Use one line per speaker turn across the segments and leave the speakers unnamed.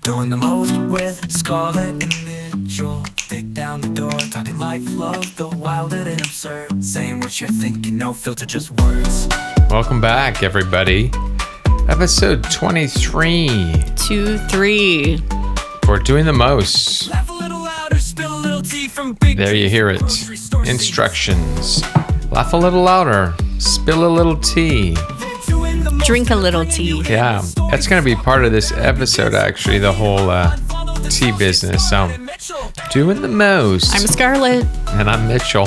Doing the most with Scarlet and Mitchell. Dig down the door, talking life, love, the wild and absurd. Saying what you're thinking, no filter, just words.
Welcome back, everybody. Episode 23.
2-3.
We're doing the most.
Laugh a little louder, spill a little tea from big.
There you hear it. Instructions. Laugh a little louder. Spill a little tea.
Drink a little tea.
Yeah, that's going to be part of this episode, actually, the whole tea business. So, doing the most.
I'm Scarlet.
And I'm Mitchell.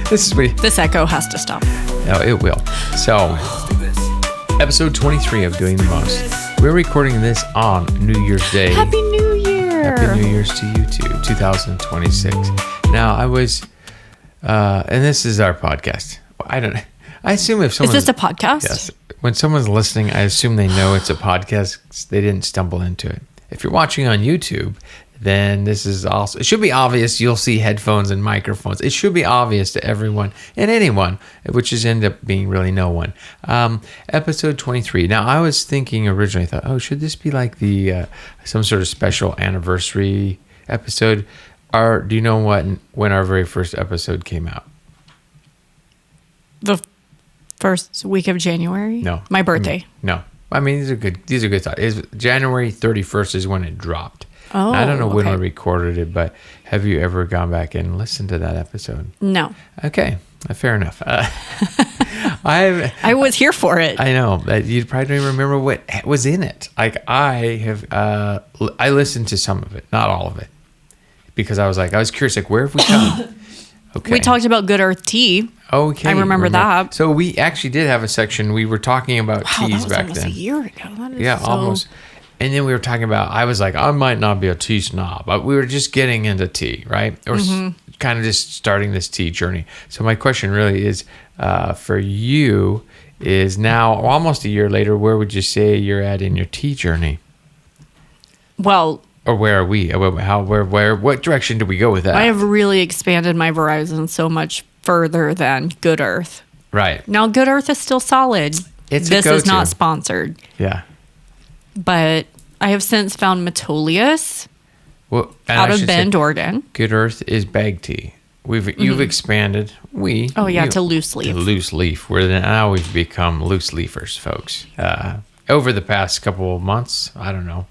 This echo has to stop.
No, it will. So, episode 23 of Doing the Most. We're recording this on New Year's Day.
Happy New Year.
Happy New Year's to you too, 2026. Now, I was, and this is our podcast. I assume if someone...
Is this a podcast?
Yes. When someone's listening, I assume they know it's a podcast. They didn't stumble into it. If you're watching on YouTube, then this is also... It should be obvious. You'll see headphones and microphones. It should be obvious to everyone and anyone, which is end up being really no one. Episode 23. Now, I was thinking originally, I thought, should this be like the some sort of special anniversary episode? Do you know when our very first episode came out?
The first week of January?
No.
My birthday.
No. I mean, these are good thoughts. January 31st is when it dropped.
Oh,
I don't know when
okay.
I recorded it, but have you ever gone back and listened to that episode?
No.
Okay. Fair enough. I
was here for it.
I know that you probably don't even remember what was in it. Like I listened to some of it, not all of it, because I was curious, like, where have we come? Okay.
We talked about Good Earth tea.
Okay.
I remember that.
So we actually did have a section. We were talking about teas
that was
back
almost
then.
a year ago. That is
Yeah,
so...
almost. And then we were talking about, I was like, I might not be a tea snob, but we were just getting into tea, right? Or kind of just starting this tea journey. So my question really is, for you, is now almost a year later, where would you say you're at in your tea journey?
Well...
Or where are we? What direction do we go with that?
I have really expanded my Verizon so much further than Good Earth.
Right.
Now, Good Earth is still solid.
This
is not sponsored.
Yeah.
But I have since found Metolius
out
of Bend, Oregon.
Good Earth is bag tea. You've expanded.
To loose leaf.
To loose leaf. Now we've become loose leafers, folks. Over the past couple of months, I don't know,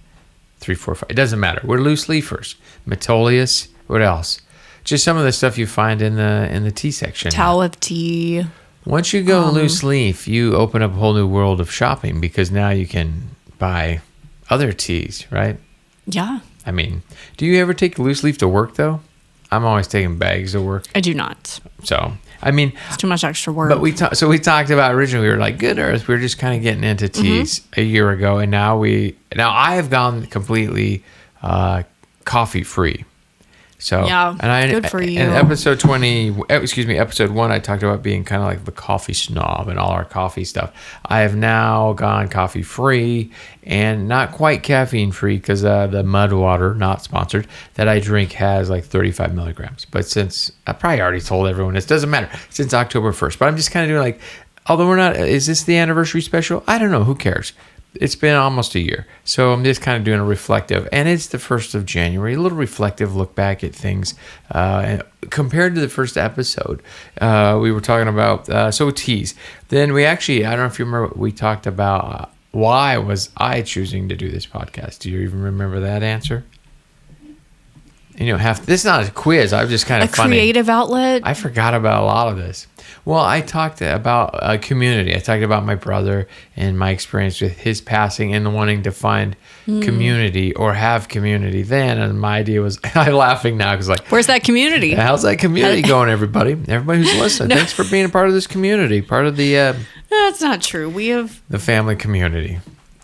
3, 4, 5. It doesn't matter. We're loose leafers. Metolius. What else? Just some of the stuff you find in the tea section.
Towel of tea.
Once you go loose leaf, you open up a whole new world of shopping, because now you can buy other teas, right?
Yeah.
I mean, do you ever take loose leaf to work, though? I'm always taking bags to work.
I do not.
So, I mean...
It's too much extra work.
But we talked about originally, we were like, Good Earth. We were just kind of getting into teas a year ago. And now I have gone completely coffee-free. So,
yeah, good for you.
In episode 1, I talked about being kind of like the coffee snob and all our coffee stuff. I have now gone coffee-free and not quite caffeine-free, because the mud water, not sponsored, that I drink has like 35 milligrams. But since I probably already told everyone this, doesn't matter, since October 1st. But I'm just kind of doing like, although is this the anniversary special? I don't know. Who cares? It's been almost a year. So I'm just kind of doing a reflective, and it's the 1st of January, a little reflective look back at things. Compared to the first episode, we were talking about, teas. Then we actually, I don't know if you remember, we talked about why was I choosing to do this podcast. Do you even remember that answer? You know, this is not a quiz. I'm just kind of funny.
A creative outlet.
I forgot about a lot of this. Well, I talked about a community. I talked about my brother and my experience with his passing and wanting to find community or have community then. And my idea was, I'm laughing now because
where's that community?
How's that community going, everybody? Everybody who's listening, thanks for being a part of this community, part of the...
That's not true. We have...
The family community.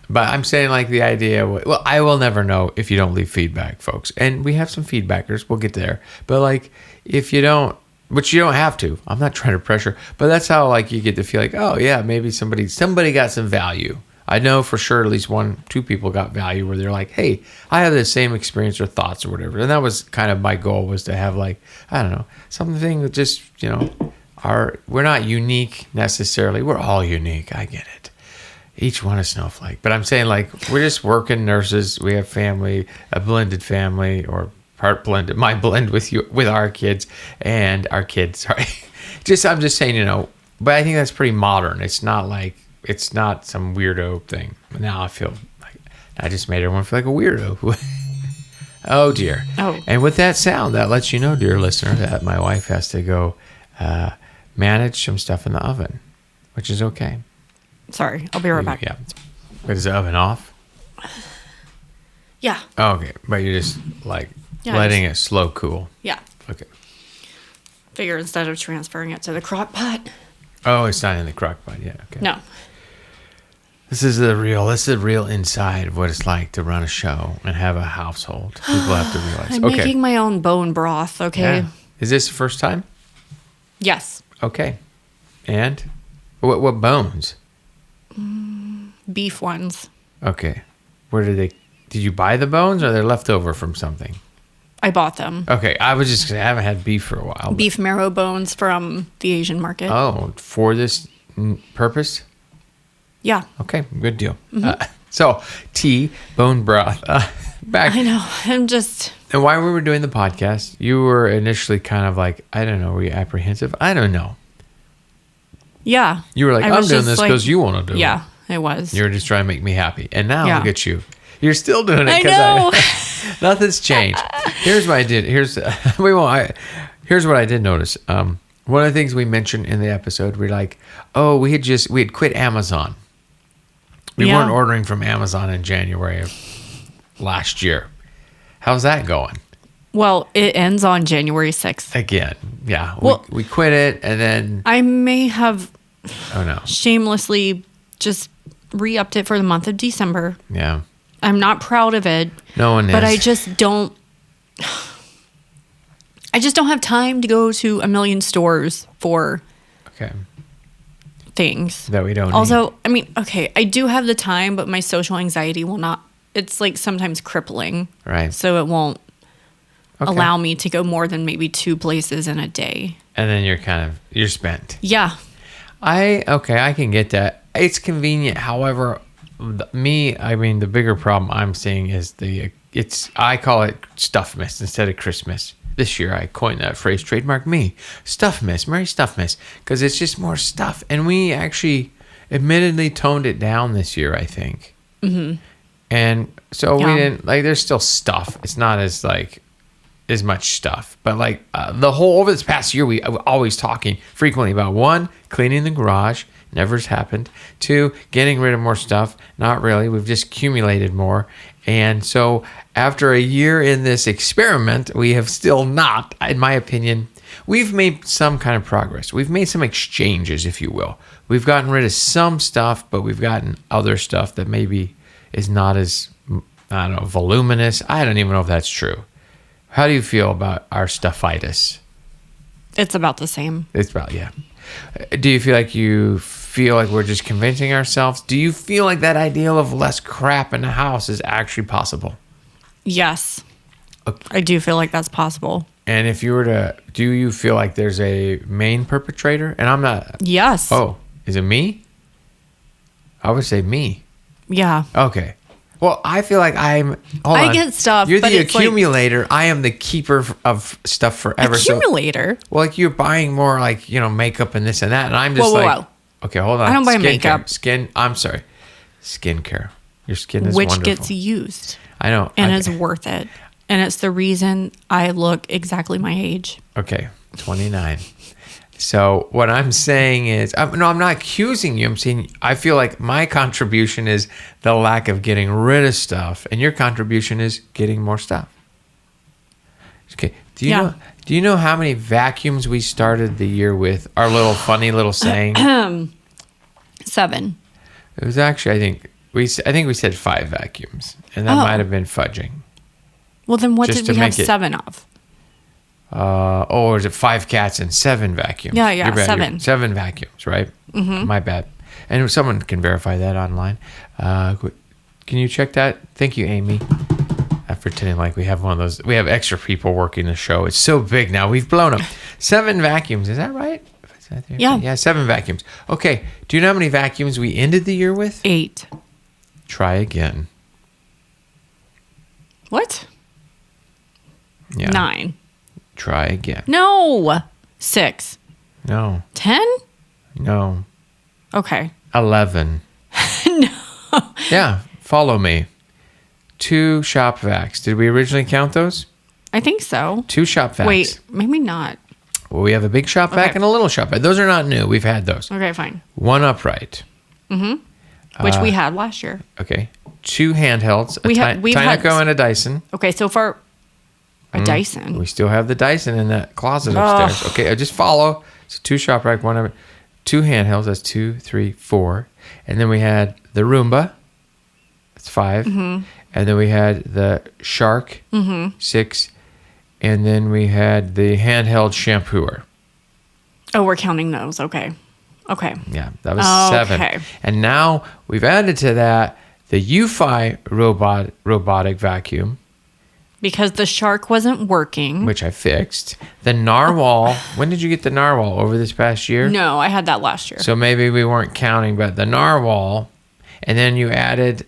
But I'm saying, like, the idea, well, I will never know if you don't leave feedback, folks. And we have some feedbackers. We'll get there. But, like, if you don't, which you don't have to. I'm not trying to pressure. But that's how, like, you get to feel like, oh, yeah, maybe somebody got some value. I know for sure at least 2 people got value where they're like, hey, I have the same experience or thoughts or whatever. And that was kind of my goal, was to have, like, I don't know, something that just, we're not unique necessarily. We're all unique. I get it. each one a snowflake. But I'm saying, like, we're just working nurses. We have family, a blended family, or part blended. My blend with our kids and our kids. Sorry, I'm just saying, But I think that's pretty modern. It's not some weirdo thing. Now I feel like I just made everyone feel like a weirdo. Oh dear.
Oh.
And with that sound, that lets you know, dear listener, that my wife has to go manage some stuff in the oven, which is okay.
Sorry, I'll be right back.
Yeah. But is the oven off?
Yeah.
Oh, okay. But you're just letting it slow cool.
Yeah.
Okay.
Figure instead of transferring it to the crock pot.
Oh, it's not in the crock pot yet. Okay.
No.
This is the real inside of what it's like to run a show and have a household. People have to realize.
I'm making my own bone broth, okay?
Yeah. Is this the first time?
Yes.
Okay. And what bones?
Beef ones.
Okay. Where did you buy the bones or they're left over from something?
I bought them.
Okay. I haven't had beef for a while.
Beef marrow bones from the Asian market.
Oh, for this purpose?
Yeah.
Okay. Good deal. So, tea, bone broth. Back.
I know. I'm just...
And while we were doing the podcast, you were initially kind of like, I don't know, were you apprehensive? I don't know.
Yeah.
You were like, I'm doing this because you want to do it.
Yeah, it was.
You were just trying to make me happy. And now
Yeah.
look at you. You're still doing it.
I know.
Nothing's changed. Here's what I did. Here's what I did notice. One of the things we mentioned in the episode, we're like, oh, we had quit Amazon. We
Yeah.
weren't ordering from Amazon in January of last year. How's that going?
Well, it ends on January 6th.
Again, yeah.
Well-
we quit it, and then
I may have
oh no,
shamelessly just re-upped it for the month of December.
yeah.
I'm not proud of it.
No one is.
But I just don't have time to go to a million stores for
Okay.
things.
That we don't need.
Also, I mean, okay, I do have the time, but my social anxiety will not. It's like sometimes crippling.
Right.
So it won't
Okay.
allow me to go more than maybe 2 places in a day.
And then you're spent.
Yeah.
I can get that. It's convenient. However, the bigger problem I'm seeing is I call it Stuffmas instead of Christmas. This year I coined that phrase, trademark me, Stuffmas, Merry Stuffmas, because it's just more stuff. And we actually admittedly toned it down this year, I think. Mm-hmm. And so we didn't, there's still stuff. It's not as much stuff. But over this past year, we were always talking frequently about 1, cleaning the garage. Never's happened. 2, getting rid of more stuff. Not really. We've just accumulated more. And so after a year in this experiment, we have still not, in my opinion, we've made some kind of progress. We've made some exchanges, if you will. We've gotten rid of some stuff, but we've gotten other stuff that maybe is not as, I don't know, voluminous. I don't even know if that's true. How do you feel about our stuffitis?
It's about the same.
It's about, yeah. Do you feel like we're just convincing ourselves? Do you feel like that ideal of less crap in the house is actually possible?
Yes.
Okay.
I do feel like that's possible.
And if you were to, do you feel like there's a main perpetrator? And I'm not.
Yes.
Oh, is it me? I would say me.
Yeah.
Okay. Well, I feel like I
get stuff,
You're
but
the
it's
accumulator. I am the keeper of stuff forever.
Accumulator?
So, well, you're buying more makeup and this and that. And I'm just
Whoa.
Okay, hold on.
I don't buy
Skincare.
makeup.
I'm sorry. Skincare. Your skin is
Which
wonderful.
gets used.
I know.
And it's worth it. And it's the reason I look exactly my age.
Okay, 29. So what I'm saying is, I'm not accusing you. I'm saying I feel like my contribution is the lack of getting rid of stuff, and your contribution is getting more stuff. Okay. Do you know how many vacuums we started the year with? Our little funny little saying.
7.
It was actually, I think we said 5 vacuums, and that might have been fudging.
Well, then what
Just
did
to
we have
make it-
7 of?
Or is it 5 cats and 7 vacuums?
Yeah,
You're bad.
7.
7 vacuums, right? Mm-hmm. My bad. And someone can verify that online. Can you check that? Thank you, Amy. I'm pretending like we have one of those. We have extra people working the show. It's so big now. We've blown up. 7 vacuums. Is that right?
Yeah.
Yeah, 7 vacuums. Okay. Do you know how many vacuums we ended the year with?
8.
Try again.
What?
Yeah.
9.
Try again.
No. 6.
No.
10?
No.
Okay.
11.
No.
Yeah. Follow me. 2 shop vacs. Did we originally count those?
I think so.
2 shop vacs.
Wait, maybe not.
Well, we have a big shop vac
Okay.
and a little shop vac. Those are not new. We've had those.
Okay, fine.
1 upright.
Which we had last year.
Okay. 2 handhelds.
We've had-
Tyneco and a Dyson.
Okay, so far, a Dyson.
We still have the Dyson in that closet upstairs. Okay, I just follow. So 2 shop vac, 1 upright. 2 handhelds. That's 2, 3, 4. And then we had the Roomba. That's 5. And then we had the Shark. 6. And then we had the handheld shampooer.
Oh, we're counting those. Okay. Okay.
Yeah, that was 7.
Okay.
And now we've added to that the UFI robotic vacuum,
Because the Shark wasn't working.
which I fixed. The Narwhal. When did you get the Narwhal? Over this past year?
No, I had that last year.
So maybe we weren't counting, but the Narwhal. And then you added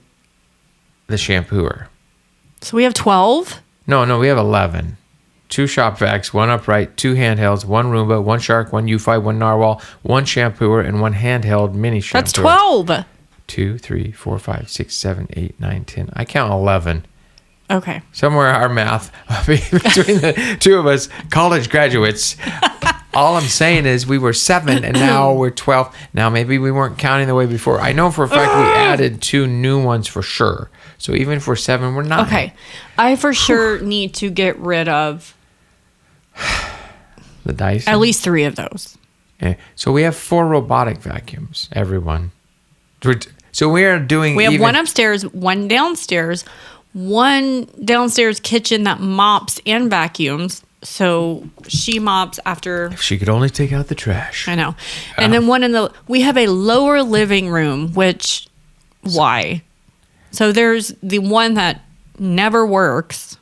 the shampooer.
So we have 12?
No, we have 11. 2 shop vacs, 1 upright, 2 handhelds, 1 Roomba, 1 Shark, 1 UFI, 1 Narwhal, 1 shampooer, and 1 handheld mini shampooer.
That's 12.
2, 3, 4, 5, 6, 7, 8, 9, 10. I count 11.
Okay.
Somewhere our math between the two of us, college graduates. All I'm saying is we were 7 and now we're 12. Now maybe we weren't counting the way before. I know for a fact we added 2 new ones for sure. So even if we're 7, we're 9.
Okay. I for sure need to get rid of
The Dyson.
at least 3 of those.
Okay. So we have 4 robotic vacuums, everyone. So we are doing.
We have
even,
1 upstairs, 1 downstairs, 1 downstairs kitchen that mops and vacuums. So she mops after.
If she could only take out the trash.
I know. And then 1 in the. We have a lower living room, which. Why? So there's the one that never works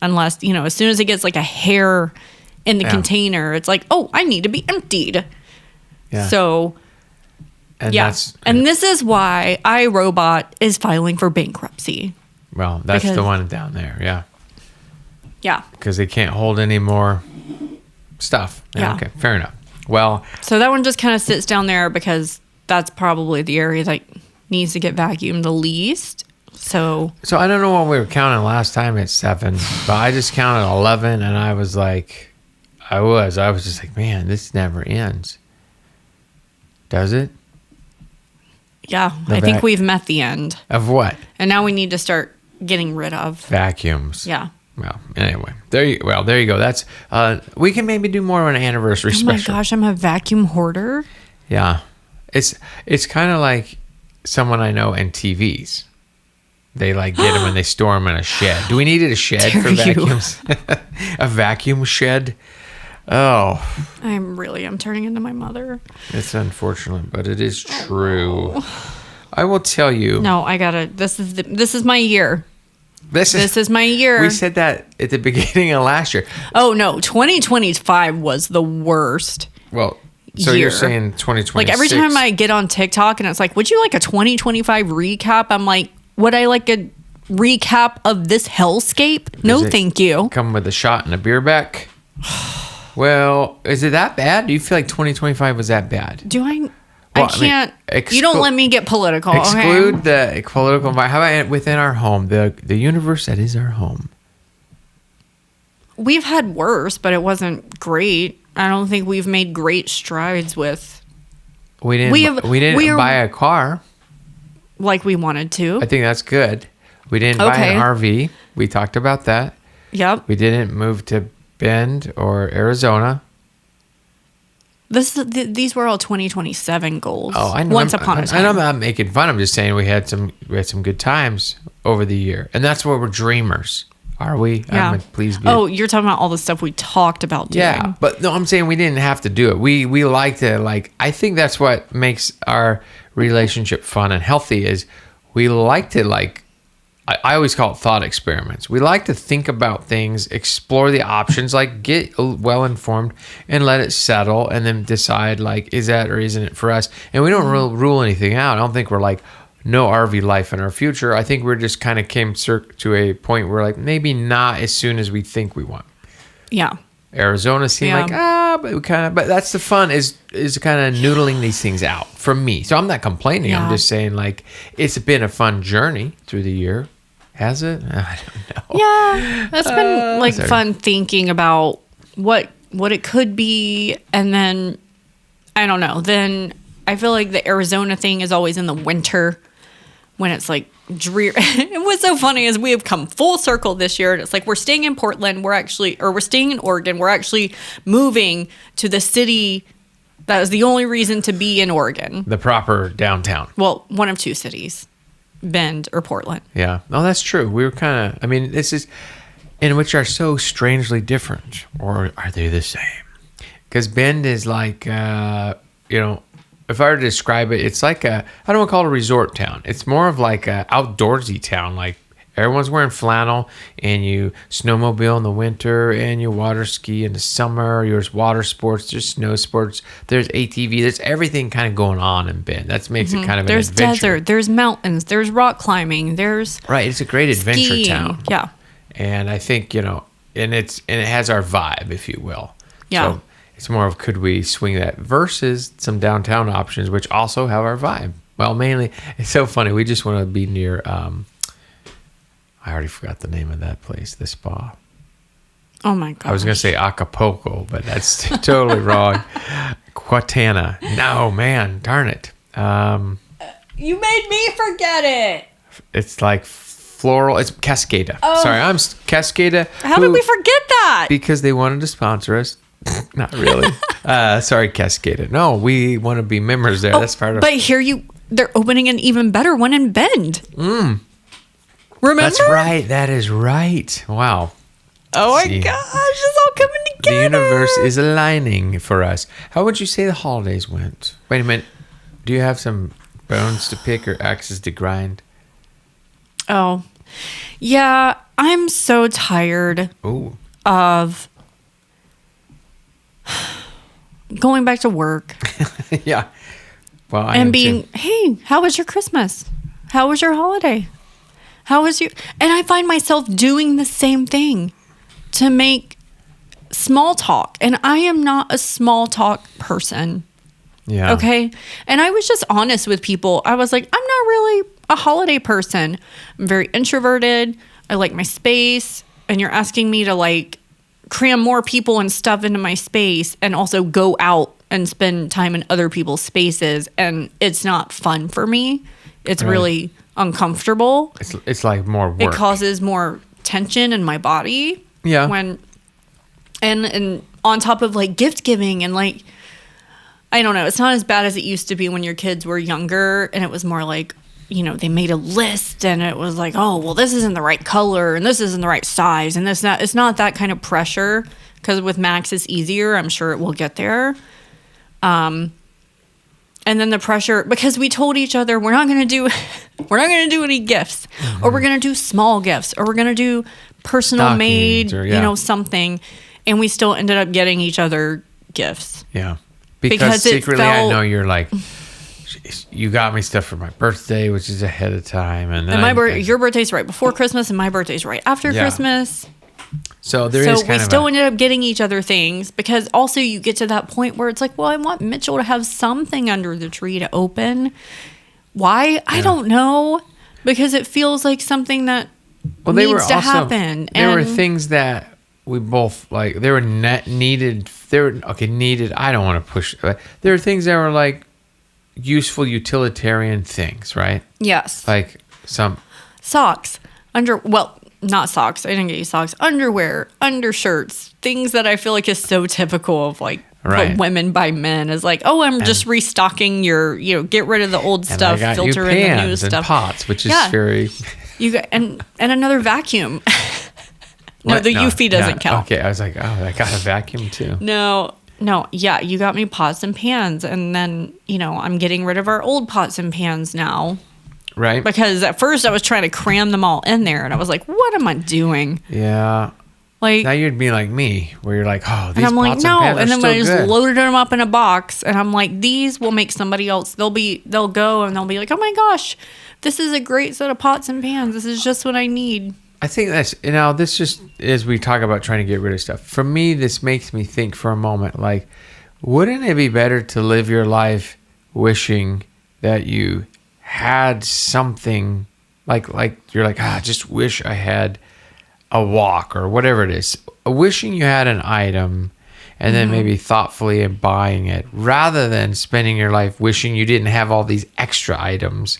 unless, as soon as it gets like a hair in the container, it's like, oh, I need to be emptied.
Yeah.
So.
And
Yeah.
that's
And this is why iRobot is filing for bankruptcy.
well, that's the
because-
one down there. Yeah.
Yeah.
Because they can't hold any more stuff.
Yeah.
Okay, fair enough. Well,
So that one just kind of sits down there because that's probably the area that needs to get vacuumed the least. So
I don't know what we were counting last time at 7, but I just counted 11 and I was like, I was just like, man, this never ends. Does it?
yeah,
The
I think
vac-
we've met the end.
Of what?
And now we need to start getting rid of.
Vacuums.
Yeah.
Well, anyway, there you go. That's we can maybe do more of an anniversary
Oh my
special.
gosh, I'm a vacuum hoarder.
Yeah, it's kind of like someone I know in TVs. They like get them and they store them in a shed. Do we need a shed for
Dare you.
vacuums? A vacuum shed? Oh,
I'm turning into my mother.
it's unfortunate, but it is true. I will tell you.
No, I gotta. This is my year.
This
is my year.
We said that at the beginning of last year.
Oh no, 2025 was the worst.
Well, so
year.
you're saying 2026.
Like every time I get on TikTok and it's like, would you like a 2025 recap? I'm like, would I like a recap of this hellscape? No,
Does it
thank you.
come with a shot and a beer back. Well, is it that bad? Do you feel like 2025 was that bad?
Do I?
Well,
I
I mean,
can't. You don't let me get political.
Exclude
Okay?
the political environment. How about within our home, the universe that is our home?
We've had worse, but it wasn't great. I don't think we've made great strides with
We didn't.
We are-
buy a car.
like we wanted to.
I think that's good. We didn't buy
Okay.
an RV. We talked about that.
Yep.
We didn't move to Bend or Arizona.
These were all 2027 goals.
Oh, I know.
Once upon a time.
And I'm not making fun. I'm just saying we had some good times over the year, and that's why we're dreamers, are we?
Yeah.
Please be.
Oh, you're talking about all the stuff we talked about doing.
yeah, but no, I'm saying we didn't have to do it. We like to I think that's what makes our relationship fun and healthy is we like to I always call it thought experiments. We like to think about things, explore the options, like get well informed and let it settle, and then decide like, is that or isn't it for us? And we don't rule anything out. I don't think we're like, no RV life in our future. I think we're just kind of came to a point where like maybe not as soon as we think we want.
Yeah.
Arizona seemed like, but we but that's the fun is kind of noodling these things out for me. So I'm not complaining.
Yeah.
I'm just saying like, it's been a fun journey through the year. Has it? I don't know.
Yeah. That's been like fun thinking about what it could be. And then, I don't know. Then I feel like the Arizona thing is always in the winter when it's like dreary. And what's so funny is we have come full circle this year. And it's like we're staying in Portland. We're staying in Oregon. We're actually moving to the city that is the only reason to be in Oregon.
The proper downtown.
Well, one of two cities, Bend or Portland.
Yeah. No, that's true. We were kind of, I mean, this is, in which are so strangely different. Or are they the same? Because Bend is like, if I were to describe it, it's like I don't want to call it a resort town. It's more of like a outdoorsy town. Like everyone's wearing flannel and you snowmobile in the winter and you water ski in the summer. There's water sports, there's snow sports, there's ATV, there's everyththing kind of going on in Bend. That makes it kind of
there's
an adventure.
Desert, there's mountains, there's rock climbing, there's
right. It's a great adventure
skiing.
town.
Yeah.
And I think, and it has our vibe, if you will.
Yeah.
So it's more of could we swing that versus some downtown options, which also have our vibe. Well, mainly, it's so funny. We just want to be near, I already forgot the name of that place, the spa.
Oh my God.
I was going to say Acapulco, but that's totally wrong. Quatana. No, man, darn it.
You made me forget it.
It's like floral. It's Cascada.
Oh.
Sorry, I'm Cascada.
How did we forget that?
Because they wanted to sponsor us. Not really. Sorry, Cascada. No, we want to be members there. That's part of.
But they're opening an even better one in Bend. Remember?
That's right. That is right. Wow.
Oh my gosh, it's all coming together.
The universe is aligning for us. How would you say the holidays went? Wait a minute. Do you have some bones to pick or axes to grind?
Oh, yeah. I'm so tired of going back to work.
Yeah. Well,
and being, hey, how was your Christmas? How was your holiday? How was your... And I find myself doing the same thing to make small talk. And I am not a small talk person.
Yeah.
Okay. And I was just honest with people. I was like, I'm not really a holiday person. I'm very introverted. I like my space. And you're asking me to like cram more people and stuff into my space and also go out and spend time in other people's spaces. And it's not fun for me. It's really uncomfortable.
It's like more work.
It causes more tension in my body.
Yeah.
And on top of like gift giving and like, I don't know. It's not as bad as it used to be when your kids were younger and it was more like, they made a list and it was like, oh, well, this isn't the right color and this isn't the right size. And it's not that kind of pressure because with Max it's easier. I'm sure it will get there. And then the pressure, because we told each other we're not going to do any gifts, or we're going to do small gifts, or we're going to do personal made, something. And we still ended up getting each other gifts.
Yeah. Because secretly I know you're like, you got me stuff for my birthday, which is ahead of time. And
your birthday's right before Christmas and my birthday's right after Christmas.
So we
still ended up getting each other things because also you get to that point where it's like, well, I want Mitchell to have something under the tree to open. Why? Yeah. I don't know. Because it feels like something that needs to happen.
There were things that we both like. They were needed. Needed. I don't want to push. There were things that were like useful utilitarian things, right?
Yes.
Like some
socks. Not socks. I didn't get you socks. Underwear, undershirts, things that I feel like is so typical of like what women buy men is like, oh, I'm just restocking your, get rid of the old stuff, filter in the new stuff.
And pots, which is very.
You got and another vacuum. No, the Eufy doesn't count.
Okay, I was like, oh, I got a vacuum too.
No, yeah, you got me pots and pans, and then I'm getting rid of our old pots and pans now.
Right.
Because at first I was trying to cram them all in there, and I was like, what am I doing?
Yeah.
Like,
Now you'd be like me, where you're like, oh, these
and I'm like,
pots
no.
and pans are
And then
still
when I just
good.
loaded them up in a box, and I'm like, these will make somebody else. They'll go and they'll be like, oh my gosh, this is a great set of pots and pans. This is just what I need.
I think that's, this just, as we talk about trying to get rid of stuff, for me, this makes me think for a moment, like, wouldn't it be better to live your life wishing that you had something, like you're like, I just wish I had a walk or whatever it is, wishing you had an item, and then maybe thoughtfully buying it, rather than spending your life wishing you didn't have all these extra items.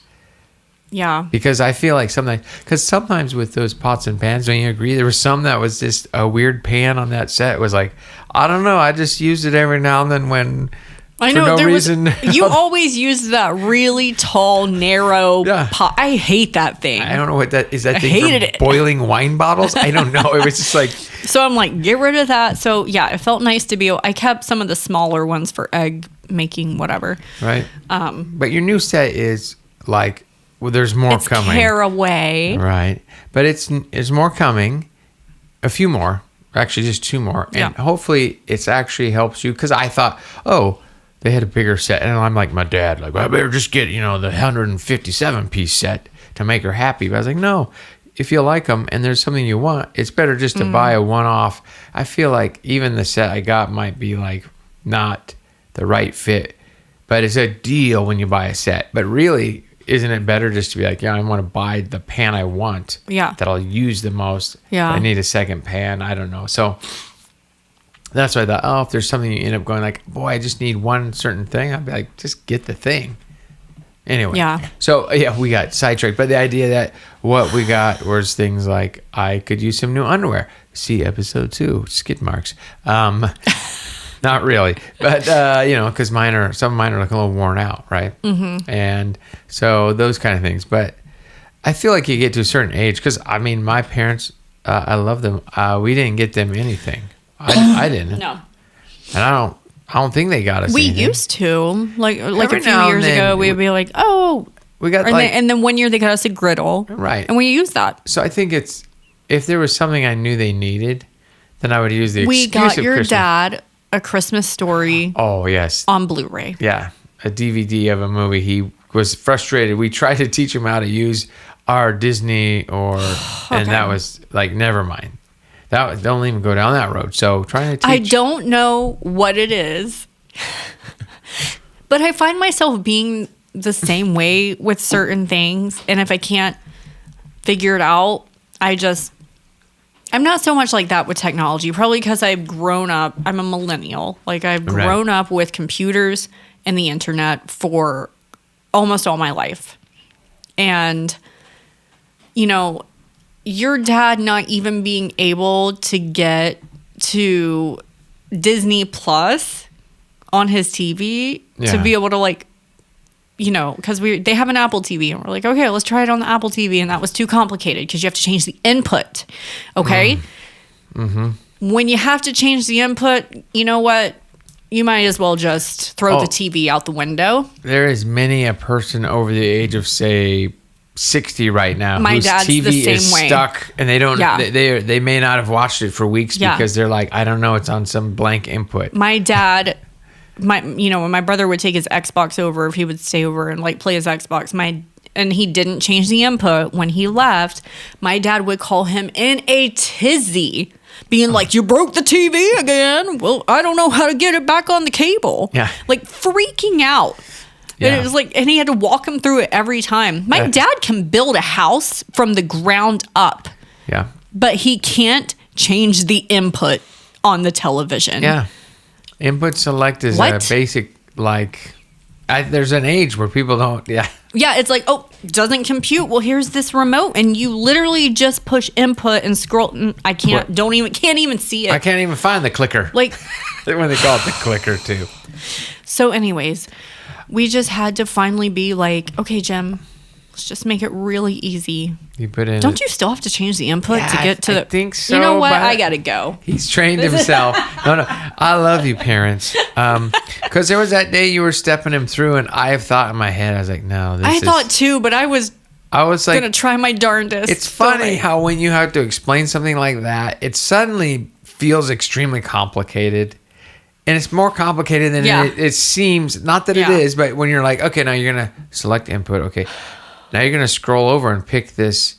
Yeah.
Because I feel like sometimes with those pots and pans, don't you agree? There was some that was just a weird pan on that set. It was like, I don't know, I just used it every now and then when,
I
for
know
no
there
reason.
was. You always use that really tall, narrow
Yeah.
pot. I hate that thing.
I don't know what that is. That
I
thing
hated
for
it.
boiling wine bottles? I don't know. It was just like,
So I'm like, get rid of that. So yeah, it felt nice to be. I kept some of the smaller ones for egg making, whatever.
right. But your new set is like, well, there's more
It's
coming.
caraway.
Right. But it's more coming. A few more. Actually, just 2 more. And
Yeah.
hopefully it's actually helps you. Because I thought, oh, they had a bigger set. And I'm like my dad, like, well, I better just get, the 157-piece set to make her happy. But I was like, no. If you like them and there's something you want, it's better just to buy a one-off. I feel like even the set I got might be like not the right fit. But it's a deal when you buy a set. But really, isn't it better just to be like, yeah, I want to buy the pan I want,
Yeah.
that I'll use the most.
Yeah.
I need a second pan. I don't know. So that's why I thought, oh, if there's something you end up going like, boy, I just need one certain thing, I'd be like, just get the thing. Anyway.
Yeah.
So yeah, we got sidetracked. But the idea that what we got was things like, I could use some new underwear. See episode 2, skid marks. Not really, but because some of mine are looking a little worn out, right? Mm-hmm. And so those kind of things. But I feel like you get to a certain age, because my parents, I love them. We didn't get them anything. I didn't.
No.
And I don't think they got us.
We
anything.
used to like
Every
a few
now and
years
then,
ago. We'd be like, oh,
We got
and then 1 year they got us a griddle,
Right.
And we used that.
So I think it's, if there was something I knew they needed, then I would use the
We
excuse
got
of
your
Christmas.
dad a Christmas Story
Oh yes.
on Blu-ray.
Yeah, a DVD of a movie. He was frustrated. We tried to teach him how to use our Disney and that was like, never mind. Don't even go down that road. So trying to teach.
I don't know what it is, but I find myself being the same way with certain things. And if I can't figure it out, I'm not so much like that with technology, probably because I've grown up. I'm a millennial. Like I've grown up with computers and the internet for almost all my life. And, your dad not even being able to get to Disney Plus on his TV to be able to because they have an Apple TV and we're like, okay, let's try it on the Apple TV. And that was too complicated because you have to change the input. Okay.
Mm-hmm.
When you have to change the input, you know what? You might as well just throw the TV out the window.
There is many a person over the age of, say, 60 right now
My
whose
dad's
TV
the same
is
way.
stuck and they don't.
Yeah.
They may not have watched it for weeks
Yeah.
because they're like, I don't know, it's on some blank input.
My dad, when my brother would take his Xbox over, if he would stay over and play his Xbox, and he didn't change the input when he left, my dad would call him in a tizzy, being like, you broke the TV again. Well, I don't know how to get it back on the cable.
Yeah.
Freaking out.
Yeah.
And it was and he had to walk him through it every time. My dad can build a house from the ground up.
Yeah.
But he can't change the input on the television.
Yeah. Input select is a basic, there's an age where people don't,
Yeah, it's like, oh, doesn't compute. Well, here's this remote, and you literally just push input and scroll. Can't even see it.
I can't even find the clicker.
Like,
when they call it the clicker too.
so anyways, we just had to finally be like, okay, Jim, let's just make it really easy.
You put in.
Don't you still have to change the input to get to
I
the?
think so.
You know what?
but
I gotta go.
He's trained himself. No, I love you, parents. Because there was that day you were stepping him through, and I have thought in my head, I was like, no, this
I
is.
thought too, but I was
I was like,
gonna try my darndest.
it's funny how when you have to explain something like that, it suddenly feels extremely complicated. And it's more complicated than it seems. Not that it is, but when you're like, okay, now you're going to select input. Okay. Now you're going to scroll over and pick this.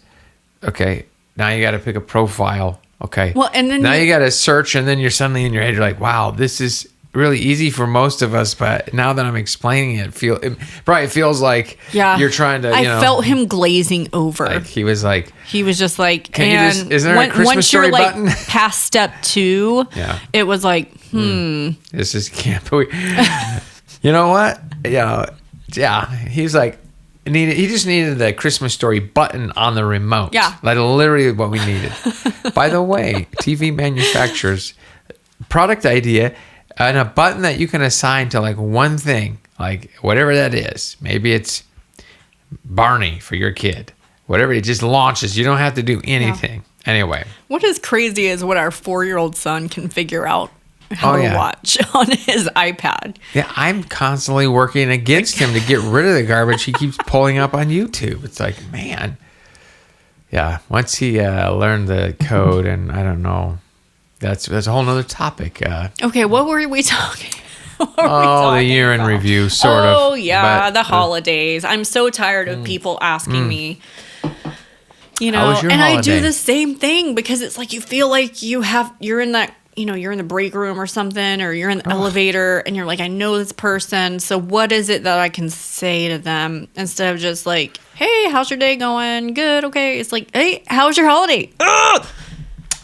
Okay. Now you got to pick a profile. Okay.
Well, and then
now you got to search, and then you're suddenly in your head, you're like, wow, this is really easy for most of us. But now that I'm explaining it, it probably feels like you're trying to,
I felt him glazing over.
Like he was
just like,
is there a Christmas
once
story
you're like
button?
past step 2, it was like,
This is camp. You know what? Yeah. He's like, he just needed the Christmas story button on the remote.
Yeah.
Like literally what we needed. By the way, TV manufacturers, product idea, and a button that you can assign to like one thing, like whatever that is. Maybe it's Barney for your kid. Whatever, it just launches. You don't have to do anything. Yeah. Anyway.
What is crazy is what our 4-year-old son can figure out how to watch on his iPad.
Yeah, I'm constantly working against him to get rid of the garbage he keeps pulling up on YouTube. It's like, man. Yeah, once he learned the code, and I don't know, that's a whole nother topic.
Okay, what were we talking
the year in review, sort of.
Oh, yeah, the holidays. I'm so tired of people asking me, you know,
How was your
and
holiday?
I do the same thing because it's like you feel like you're in that, you know, you're in the break room or something, or you're in the elevator and you're like, I know this person. So what is it that I can say to them instead of just like, hey, how's your day going? Good. Okay. It's like, hey, how's your holiday? Ugh!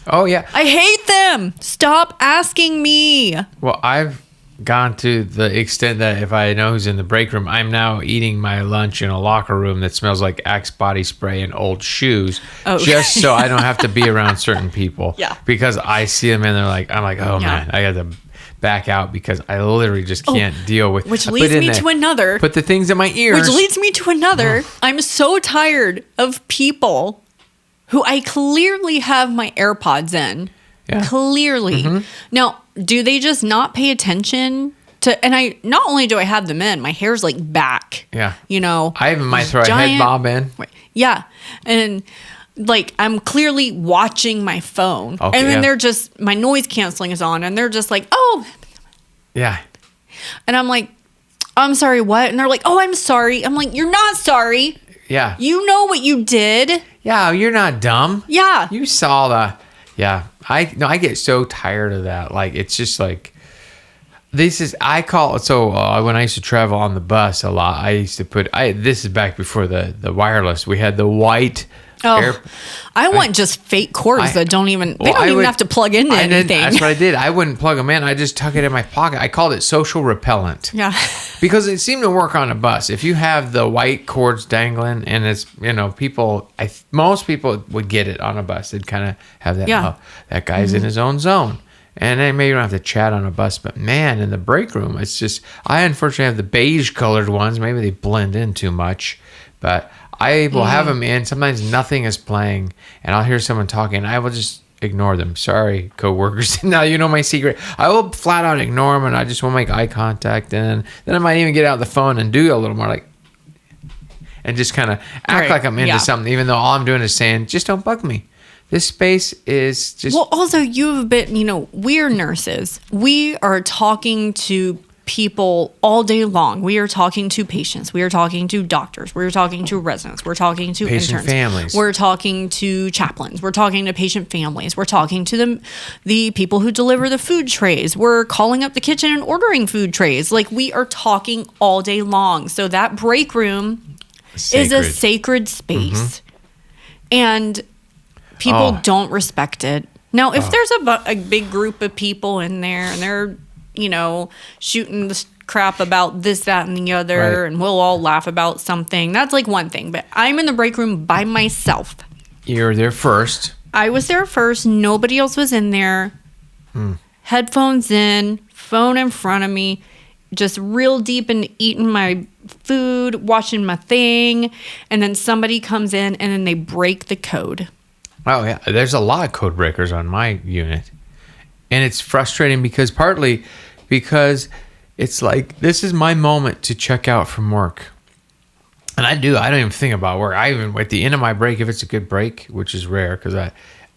Oh, yeah.
I hate them. Stop asking me.
Well, I've gone to the extent that if I know who's in the break room, I'm now eating my lunch in a locker room that smells like Axe body spray and old shoes, just so I don't have to be around certain people.
Yeah.
Because I see them and I'm like, oh man, I got to back out because I literally just can't deal with.
Which leads me to another.
Put the things in my ears.
Which leads me to another. I'm so tired of people who I clearly have my AirPods in. Yeah. Clearly. Mm-hmm. Now, do they just not pay attention to, and I, not only do I have them in, my hair's like back.
Yeah.
You know.
I even might throw a head bob in.
Yeah. And like, I'm clearly watching my phone.
Okay,
and then they're just, my noise canceling is on and they're just like, oh.
Yeah.
And I'm like, I'm sorry, what? And they're like, oh, I'm sorry. I'm like, you're not sorry.
Yeah.
You know what you did.
Yeah, you're not dumb.
Yeah.
You saw the, yeah. I get so tired of that. Like, it's just like, I call it, so when I used to travel on the bus a lot, I used to this is back before the wireless. We had the white.
I want just fake cords that don't even, they don't even have to plug into anything.
That's what I did. I wouldn't plug them in. I just tuck it in my pocket. I called it social repellent.
Yeah.
Because it seemed to work on a bus. If you have the white cords dangling and it's, you know, most people would get it on a bus. They'd kind of have that, that guy's in his own zone. And then maybe you don't have to chat on a bus, but man, in the break room, it's just, I unfortunately have the beige colored ones. Maybe they blend in too much, but I will have them in. Sometimes nothing is playing and I'll hear someone talking and I will just ignore them. Sorry, coworkers. Now you know my secret. I will flat out ignore them and I just won't make eye contact. And then I might even get out the phone and do a little more like, and just kind of act like I'm into something, even though all I'm doing is saying, just don't bug me. This space is just...
Well, also, you've been, you know, we're nurses. We are talking to people all day long. We are talking to patients. We are talking to doctors. We're talking to residents. We're talking to
patient
interns.
Families.
We're talking to chaplains. We're talking to patient families. We're talking to the people who deliver the food trays. We're calling up the kitchen and ordering food trays. Like, we are talking all day long. So that break room is a sacred space. And people don't respect it. Now, if there's a big group of people in there and they're, you know, shooting the crap about this, that, and the other, and we'll all laugh about something, that's like one thing. But I'm in the break room by myself.
You're there first.
I was there first. Nobody else was in there. Headphones in, phone in front of me, just real deep in eating my food, watching my thing. And then somebody comes in and then they break the code.
Oh, yeah. There's a lot of code breakers on my unit. And it's frustrating because it's like, this is my moment to check out from work. And I don't even think about work. I even, at the end of my break, if it's a good break, which is rare, because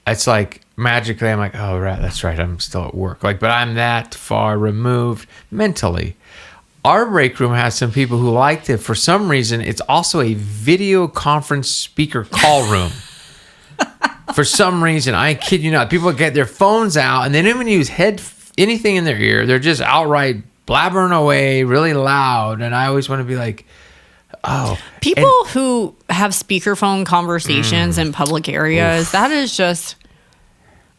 it's like magically I'm like, oh, right, that's right, I'm still at work. Like, but I'm that far removed mentally. Our break room has some people who liked it. For some reason, it's also a video conference speaker call room. For some reason, I kid you not, people get their phones out and they don't even use anything in their ear. They're just outright blabbering away really loud. And I always want to be like, oh.
People who have speakerphone conversations in public areas, that is just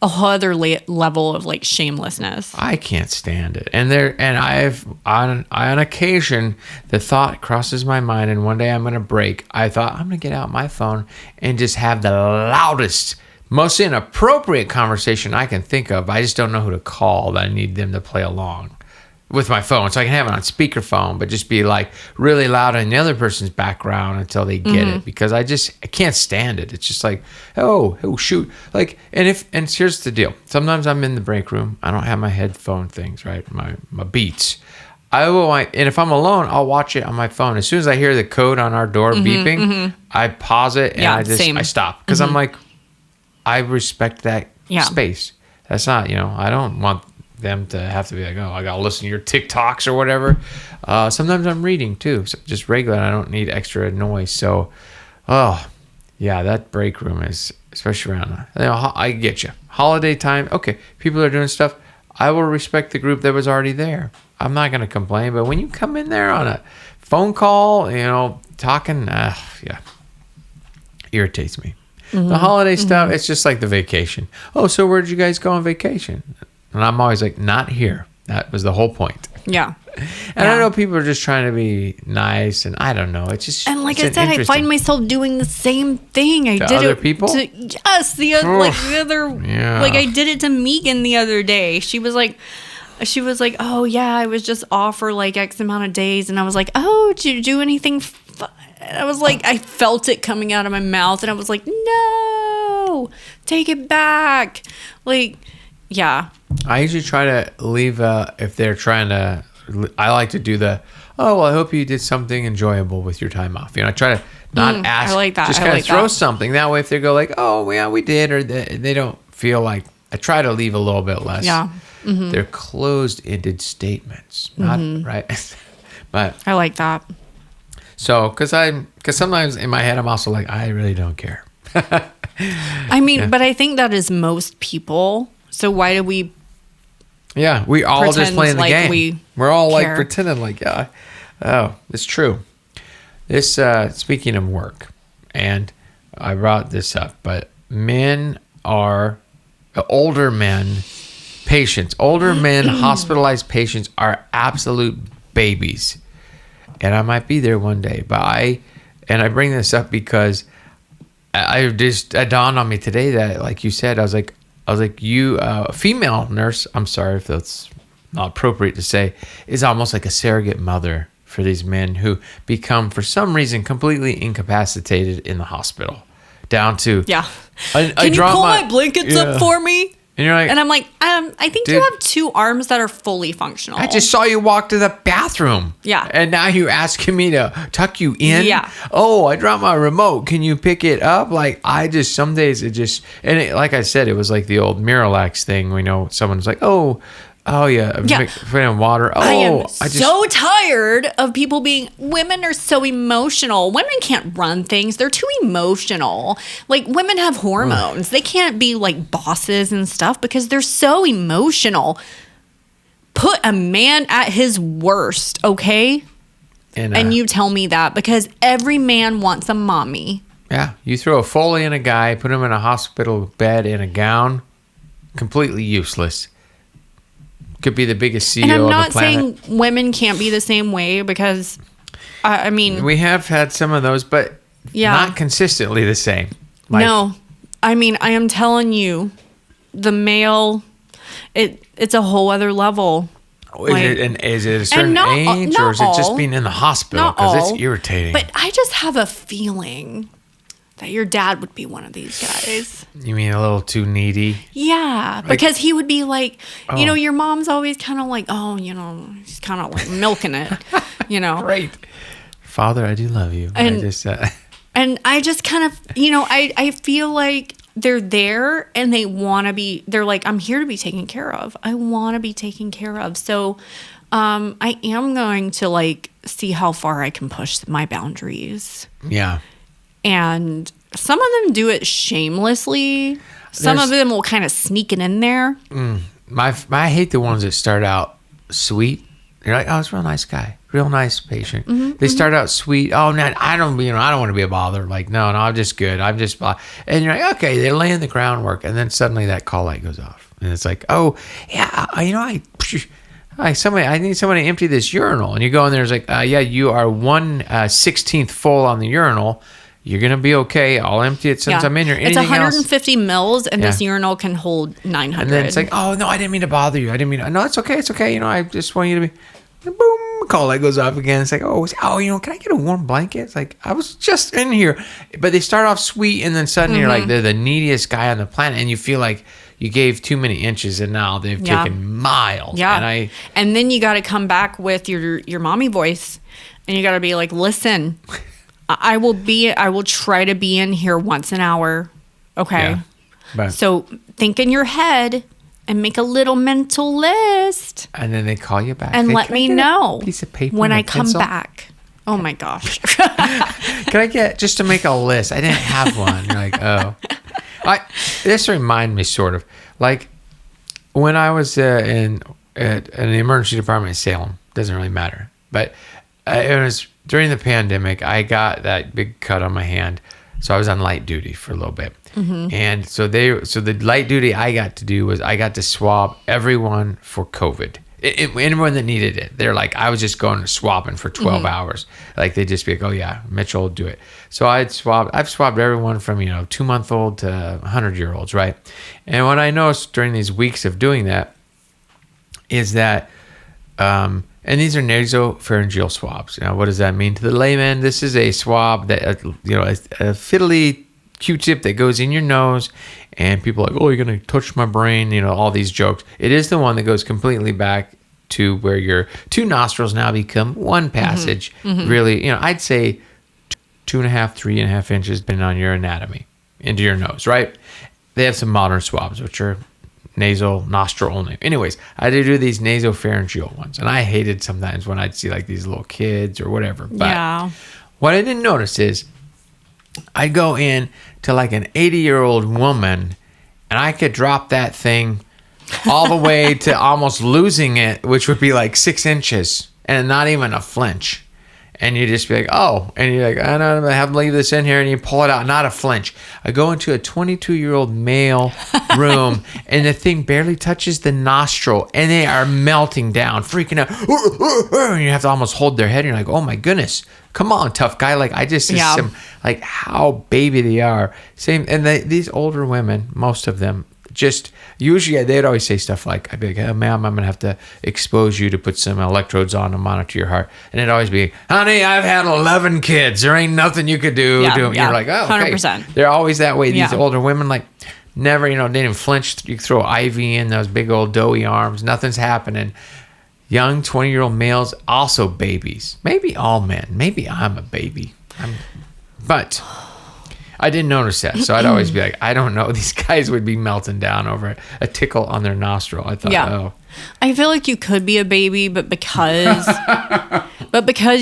a whole other level of like shamelessness.
I can't stand it. I've on occasion, the thought crosses my mind, and one day I'm going to break. I thought I'm going to get out my phone and just have the loudest, most inappropriate conversation I can think of. I just don't know who to call that I need them to play along with my phone, so I can have it on speakerphone, but just be like really loud in the other person's background until they get it, because I can't stand it. It's just like, oh shoot, like, and here's the deal. Sometimes I'm in the break room, I don't have my headphone things, right, my Beats. And if I'm alone, I'll watch it on my phone. As soon as I hear the code on our door beeping, I pause it and I stop, because I'm like, I respect that space. That's not, I don't want them to have to be like, oh, I gotta listen to your TikToks or whatever. Sometimes I'm reading too, so just regular. I don't need extra noise. So, that break room is, especially around. I get you. Holiday time. Okay, people are doing stuff. I will respect the group that was already there. I'm not gonna complain. But when you come in there on a phone call, talking, irritates me. The holiday stuff, it's just like the vacation. Oh, so where'd you guys go on vacation? And I'm always like, not here. That was the whole point.
Yeah.
And I know people are just trying to be nice, and I don't know. It's just,
and like I said, I find myself doing the same thing. I did
other
it
people.
Yes, the other. Like I did it to Megan the other day. She was like, oh yeah, I was just off for like X amount of days, and I was like, oh, did you do anything? And I was like, I felt it coming out of my mouth, and I was like, no, take it back, like. Yeah.
I usually try to leave, if they're trying to, I like to do I hope you did something enjoyable with your time off. I try to not ask.
I like that.
Just kind of throw something. That way, if they go like, oh, yeah, we did, or they don't feel like, I try to leave a little bit less.
Yeah. Mm-hmm.
They're closed-ended statements. Not right. But
I like that.
So, because sometimes in my head, I'm also like, I really don't care.
I mean, but I think that is most people. So why do we?
Yeah, we all just playing the
like
game. We're all
care.
like pretending like, oh, it's true. This speaking of work, and I brought this up, but older men hospitalized patients are absolute babies, and I might be there one day. But I bring this up because it dawned on me today that, like you said, I was like, you, female nurse, I'm sorry if that's not appropriate to say, is almost like a surrogate mother for these men who become, for some reason, completely incapacitated in the hospital. Down to,
can you pull my blankets up for me?
And you're like,
and I'm like, I think you have two arms that are fully functional.
I just saw you walk to the bathroom.
Yeah.
And now you're asking me to tuck you in?
Yeah.
Oh, I dropped my remote. Can you pick it up? Like, some days like I said, it was like the old Miralax thing. We know someone's like, oh yeah, put in water. Oh,
I am so tired of people women are so emotional. Women can't run things. They're too emotional. Like, women have hormones. They can't be like bosses and stuff because they're so emotional. Put a man at his worst, okay? And you tell me that, because every man wants a mommy.
Yeah, you throw a Foley in a guy, put him in a hospital bed in a gown, completely useless. Could be the biggest CEO of the planet.
And I'm not saying women can't be the same way, because, I mean...
We have had some of those, but not consistently the same.
No. I mean, I am telling you, the male, it's a whole other level.
Is it a certain age, or is it just being in the hospital? Because it's irritating.
But I just have a feeling that your dad would be one of these guys.
You mean a little too needy?
Yeah, because he would be like, your mom's always kind of like, she's kind of like milking it,
Great. Father, I do love you.
And-
I just,
And I just kind of, I feel like they're there and they want to be, they're like, I'm here to be taken care of. I want to be taken care of. So I am going to like see how far I can push my boundaries.
yeah.
And some of them do it shamelessly. Some of them will kind of sneak it in there.
I hate the ones that start out sweet. You're like, oh, it's a real nice guy, real nice patient. They start out sweet. Oh, no, I don't want to be a bother. Like, no, I'm just good. I'm just, and you're like, okay, they're laying the groundwork, and then suddenly that call light goes off, and it's like, oh, yeah, I need somebody to empty this urinal, and you go in there, it's like, yeah, you are 1/16 full on the urinal. You're gonna be okay. I'll empty it since I'm in here.
It's
Anything
150 mils, and this
Yeah.
urinal can hold 900.
And then it's like, oh, no, I didn't mean to bother you. No, it's okay. It's okay. I just want you to be, boom, call light goes off again. It's like, can I get a warm blanket? It's like, I was just in here. But they start off sweet, and then suddenly you're like, they're the neediest guy on the planet. And you feel like you gave too many inches, and now they've taken miles.
Yeah. And then you got to come back with your mommy voice, and you got to be like, listen, I will try to be in here once an hour. Okay.
Yeah. But,
So think in your head and make a little mental list
and then they call you back.
and
Hey,
let
can I
me
get a
know
piece of paper
when
and
I
a
come
pencil?
back. Oh my gosh.
Can I get, just to make a list? I didn't have one. You're like, oh. This reminds me sort of. Like, when I was in the emergency department in Salem, doesn't really matter. But it was during the pandemic, I got that big cut on my hand. So I was on light duty for a little bit. And so the light duty I got to do was I got to swab everyone for COVID. Anyone that needed it. They're like, I was just going to swabbing for 12 hours. Like, they'd just be like, oh yeah, Mitchell will do it. So I've swabbed everyone from, 2-month-old to 100-year-olds, right? And what I noticed during these weeks of doing that is that, and these are nasopharyngeal swabs. Now, what does that mean to the layman? This is a swab that, a fiddly Q-tip that goes in your nose, and people are like, oh, you're going to touch my brain, all these jokes. It is the one that goes completely back to where your two nostrils now become one passage. Really, I'd say 2.5, 3.5 inches, depending on your anatomy, into your nose, right? They have some modern swabs, which are nasal, nostril only. Anyways, I did do these nasopharyngeal ones, and I hated sometimes when I'd see like these little kids or whatever. But what I didn't notice is I'd go in to like an 80-year-old woman, and I could drop that thing all the way to almost losing it, which would be like 6 inches, and not even a flinch. And you just be like, oh, and you're like, I don't know, have to leave this in here, and you pull it out, not a flinch. I go into a 22-year-old male room, and the thing barely touches the nostril, and they are melting down, freaking out, and you have to almost hold their head, and you're like, oh my goodness, come on, tough guy. Like, I just see some, like, how baby they are. Same, and these older women, most of them, just usually they'd always say stuff like, I'd be like, oh, ma'am, I'm gonna have to expose you to put some electrodes on to monitor your heart, and it'd always be, honey, I've had 11 kids, there ain't nothing you could do. You're like, oh, okay.
100%.
They're always that way. These older women, like, never, they didn't flinch. You throw IV in those big old doughy arms, nothing's happening. Young 20-year-old males, also babies. Maybe all men. Maybe I'm a baby. But I didn't notice that. So I'd always be like, I don't know. These guys would be melting down over a tickle on their nostril. I thought, oh.
I feel like you could be a baby, but because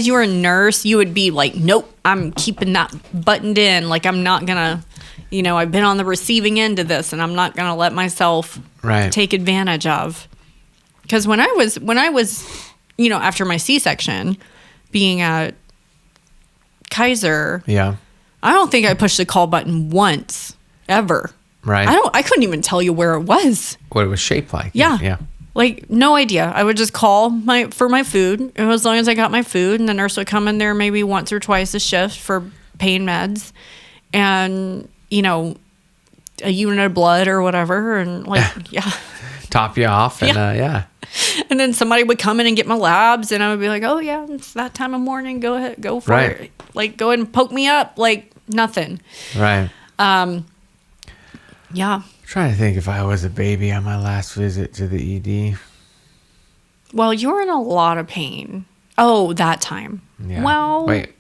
you're a nurse, you would be like, nope, I'm keeping that buttoned in. Like, I'm not going to, I've been on the receiving end of this, and I'm not going to let myself take advantage of. Because when I was, after my C-section, being at Kaiser, I don't think I pushed the call button once, ever.
Right.
I couldn't even tell you where it was.
What it was shaped like.
Yeah. Like, no idea. I would just call for my food, and as long as I got my food, and the nurse would come in there maybe once or twice a shift for pain meds, and a unit of blood or whatever, and
top you off, and
and then somebody would come in and get my labs, and I would be like, oh yeah, it's that time of morning, go ahead, go for it, like, go ahead and poke me up, like nothing. I'm
trying to think if I was a baby on my last visit to the ED.
Well, you were in a lot of pain. Oh, that time.
Yeah.
Well,
Wait.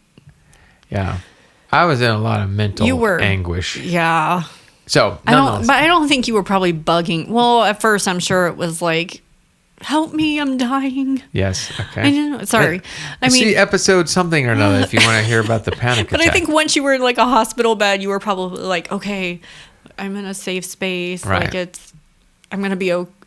Yeah. I was in a lot of mental
you were
anguish.
Yeah.
So,
I don't think you were probably bugging. Well, at first, I'm sure it was like, help me, I'm dying.
Yes. Okay.
I didn't know. Sorry. I mean,
see episode something or another if you want to hear about the panic
but
attack.
I think once you were in like a hospital bed, you were probably like, okay, I'm in a safe space.
Right.
Like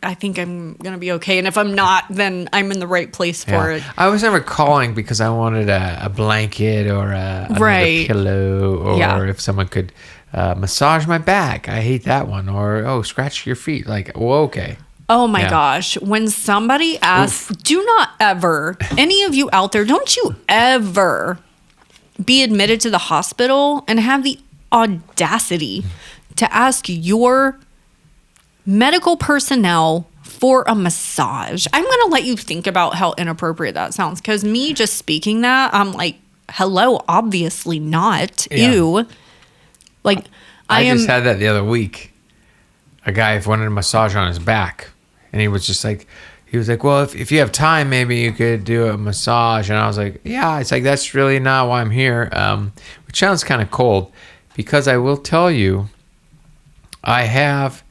I think I'm going to be okay. And if I'm not, then I'm in the right place for it.
I was never calling because I wanted a blanket or another
Right.
pillow or
Yeah.
if someone could massage my back. I hate that one. Or, scratch your feet. Like, well, okay.
Oh my
Yeah.
gosh. When somebody asks, do not ever, any of you out there, don't you ever be admitted to the hospital and have the audacity to ask your medical personnel for a massage. I'm going to let you think about how inappropriate that sounds, because me just speaking that, I'm like, hello, obviously not.
Yeah.
Ew. Like,
I just had that the other week. A guy wanted a massage on his back. And he was like, well, if you have time, maybe you could do a massage. And I was like, yeah. It's like, that's really not why I'm here. Which sounds kind of cold, because I will tell you, I have,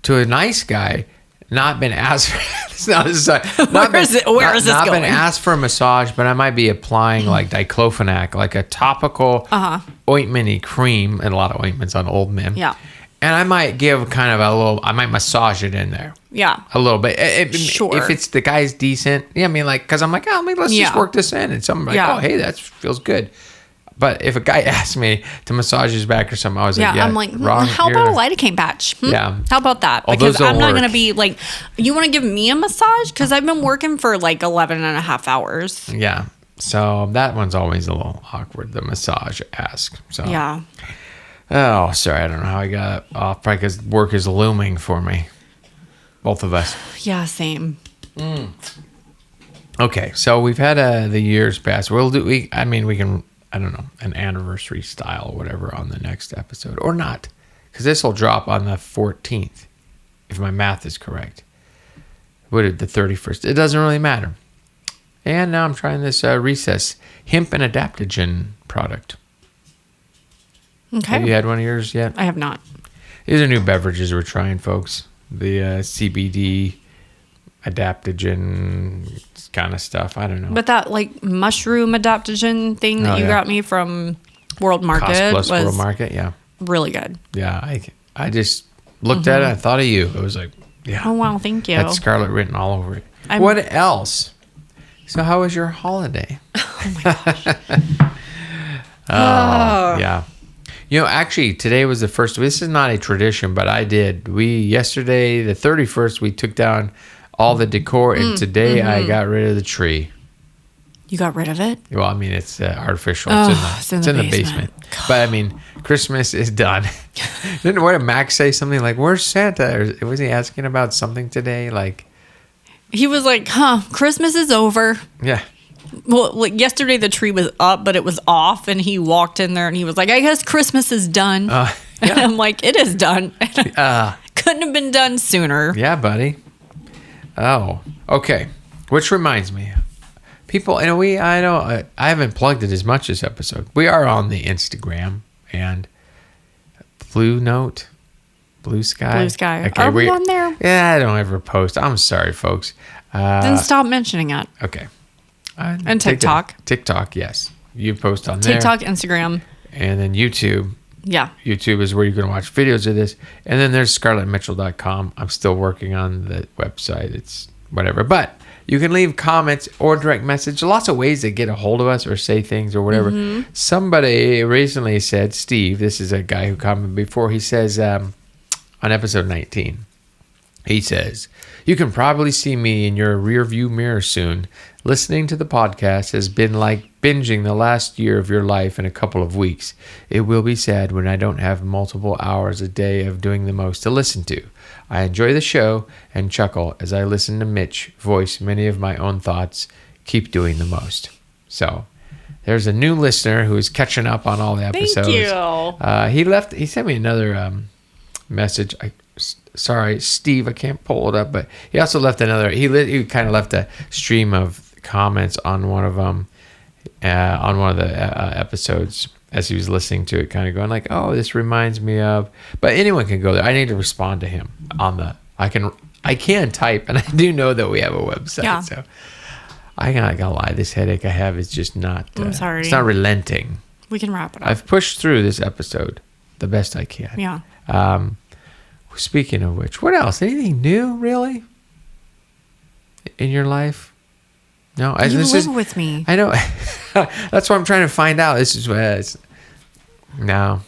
to a nice guy, not been asked for, Where is this
going?
been asked for a massage, but I might be applying like diclofenac, like a topical ointment-y cream, and a lot of ointments on old men.
Yeah.
And I might give kind of I might massage it in there.
Yeah.
A little bit.
Sure.
If it's the guy's decent. Yeah, I mean, like, because I'm like, let's just work this in. And someone's like, oh, hey, that feels good. But if a guy asks me to massage his back or something, I was like,
I'm like,
wrong.
how about a lidocaine patch?
Yeah.
How about that?
Oh,
Because
those
I'm
don't
not
work.
going to be like, you want to give me a massage? Because I've been working for like 11 and a half hours.
Yeah. So that one's always a little awkward, the massage ask. So
Yeah.
Oh, sorry. I don't know how I got off. Probably because work is looming for me. Both of us.
Yeah, same.
Okay. So we've had the years pass. We can, I don't know, an anniversary style or whatever on the next episode. Or not. Because this will drop on the 14th. If my math is correct. What did the 31st? It doesn't really matter. And now I'm trying this Recess hemp and adaptogen product.
Okay.
Have you had one of yours yet?
I have not.
These are new beverages we're trying, folks. The CBD, adaptogen kind of stuff. I don't know.
But that like mushroom adaptogen thing that you got me from World Market
Cost Plus
was
World Market, yeah.
really good.
Yeah, I just looked at it. I thought of you. It was like, yeah.
Oh, wow. Thank you.
Had Scarlet written all over it. What else? So how was your holiday?
Oh, my gosh.
Yeah. Actually, today was the first. This is not a tradition, but I did. Yesterday, the 31st, we took down all the decor, and today I got rid of the tree.
You got rid of it?
Well, I mean, it's artificial.
Oh,
it's in the basement. But I mean, Christmas is done. What did Max say? Something like, "Where's Santa?" Or was he asking about something today? Like,
He was like, Christmas is over.
yeah.
Well, like yesterday the tree was up, but it was off, and he walked in there and he was like, I guess Christmas is done. And I'm like, it is done. Couldn't have been done sooner.
Yeah, buddy. Oh, okay. Which reminds me, people, I haven't plugged it as much this episode. We are on the Instagram and Blue Sky.
Okay, are we on there?
Yeah, I don't ever post. I'm sorry, folks.
Then stop mentioning it.
Okay.
And TikTok.
TikTok, yes. You post on there.
TikTok, Instagram.
And then YouTube.
Yeah.
YouTube is where you can watch videos of this. And then there's scarlettmitchell.com. I'm still working on the website. It's whatever. But you can leave comments or direct message. Lots of ways to get a hold of us or say things or whatever. Somebody recently said, Steve, this is a guy who commented before, he says on episode 19, he says, you can probably see me in your rear view mirror soon. Listening to the podcast has been like binging the last year of your life in a couple of weeks. It will be sad when I don't have multiple hours a day of doing the most to listen to. I enjoy the show and chuckle as I listen to Mitch voice many of my own thoughts. Keep doing the most. So there's a new listener who is catching up on all the episodes.
Thank you.
He sent me another message. Sorry, Steve, I can't pull it up, but he also left another. He kind of left a stream of comments on one of them, on one of the episodes as he was listening to it, kind of going like, "Oh, this reminds me of." But anyone can go there. I need to respond to him on the. I can type, and I do know that we have a website.
Yeah.
So I gotta lie. This headache I have is just not.
I'm sorry.
It's not relenting.
We can wrap it up.
I've pushed through this episode the best I can.
Yeah.
Speaking of which, what else? Anything new, really, in your life? No,
You live with me.
I know. That's what I'm trying to find out. This is what. No.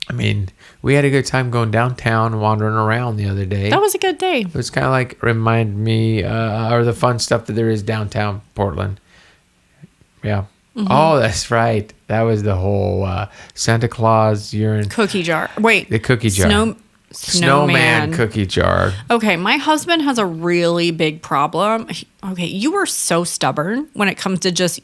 I mean, we had a good time going downtown, wandering around the other day.
That was a good day.
It was kind of like remind me, or the fun stuff that there is downtown Portland. Yeah. Mm-hmm. Oh, that's right. That was the whole Santa Claus urine.
Cookie jar. Wait.
The cookie jar. Snowman cookie jar.
Okay, my husband has a really big problem. Okay, you are so stubborn when it comes to just,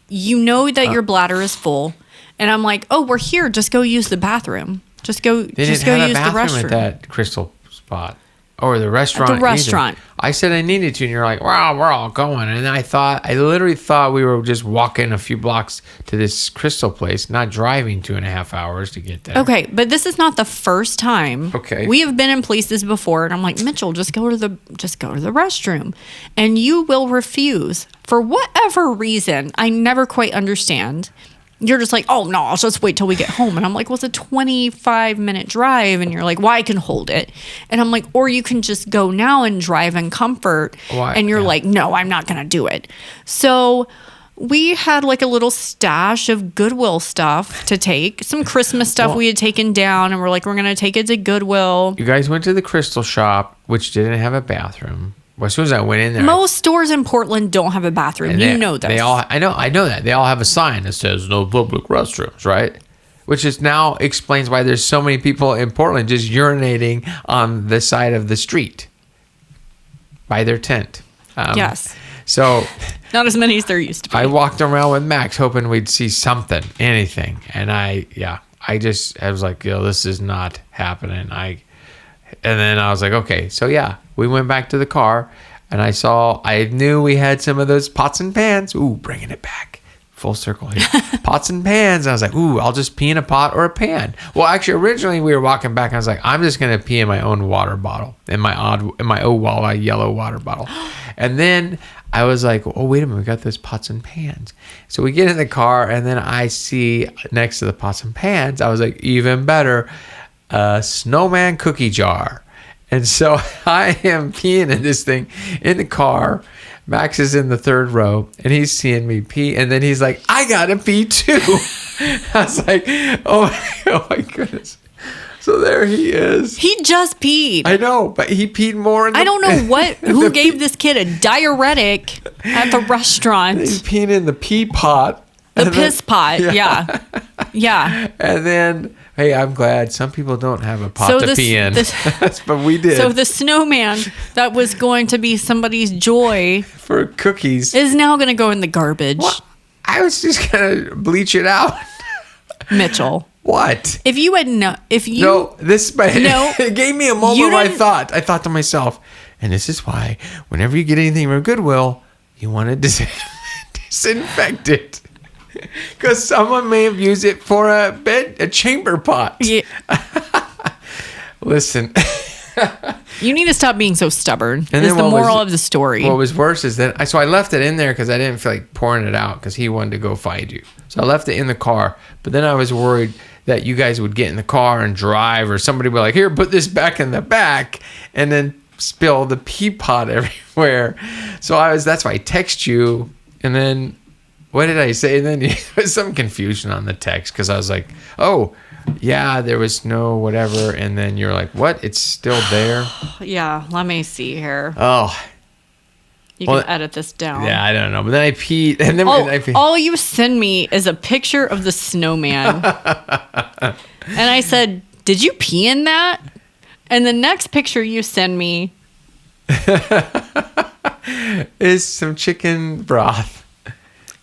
that your bladder is full. And I'm like, oh, we're here. Just go use the bathroom. Just go use the restroom.
At that crystal spot. Or the restaurant.
At the restaurant.
Either. I said I needed to, and you're like, wow, we're all going. And I literally thought we were just walking a few blocks to this crystal place, not driving 2.5 hours to get there.
Okay, but this is not the first time.
Okay.
We have been in places before, and I'm like, Mitchell, just go to the restroom. And you will refuse. For whatever reason, I never quite understand. You're just like, oh, no, I'll just wait till we get home. And I'm like, well, it's a 25-minute drive. And you're like, well, I can hold it. And I'm like, or you can just go now and drive in comfort.
Why?
And you're like, no, I'm not going to do it. So we had like a little stash of Goodwill stuff to take. Some Christmas stuff we had taken down. And we're like, we're going to take it to Goodwill.
You guys went to the crystal shop, which didn't have a bathroom. Well, as soon as I went in there,
most stores in Portland don't have a bathroom. You know this.
I know that. They all have a sign that says no public restrooms, right? Which is now explains why there's so many people in Portland just urinating on the side of the street by their tent.
Yes.
So
not as many as there used to be.
I walked around with Max hoping we'd see something, anything. And I was like, this is not happening. And then I was like, okay, so yeah, we went back to the car, and I knew we had some of those pots and pans. Ooh, bringing it back. Full circle here. Pots and pans. And I was like, ooh, I'll just pee in a pot or a pan. Well, actually, originally we were walking back, and I was like, I'm just going to pee in my own water bottle, in my Owala yellow water bottle. And then I was like, oh, wait a minute, we got those pots and pans. So we get in the car, and then I see next to the pots and pans, I was like, even better, a Snowman Cookie Jar. And so I am peeing in this thing in the car. Max is in the third row, and he's seeing me pee. And then he's like, I gotta pee too. I was like, oh my goodness. So there he is.
He just peed.
I know, but he peed more.
I don't know who gave this kid a diuretic at the restaurant.
He's peeing in the pee pot.
The piss pot, yeah.
And then, hey, I'm glad some people don't have a pot to pee in, but we did.
So the snowman that was going to be somebody's joy
for cookies
is now going to go in the garbage.
What? I was just going to bleach it out.
Mitchell.
What?
It
gave me a moment where I thought to myself, and this is why whenever you get anything from Goodwill, you want to disinfect it. Because someone may have used it for a chamber pot.
Yeah.
Listen.
You need to stop being so stubborn. And is the moral of the story.
What was worse is that I left it in there because I didn't feel like pouring it out because he wanted to go find you. So I left it in the car. But then I was worried that you guys would get in the car and drive, or somebody would be like, here, put this back in the back, and then spill the pea pot everywhere. So that's why I text you, and then what did I say? And then there was some confusion on the text because I was like, oh, yeah, there was no whatever. And then you're like, what? It's still there?
Yeah, let me see here.
Oh.
You can edit this down.
Yeah, I don't know. But then I peed. And then
all you send me is a picture of the snowman. And I said, did you pee in that? And the next picture you send me
is some chicken broth.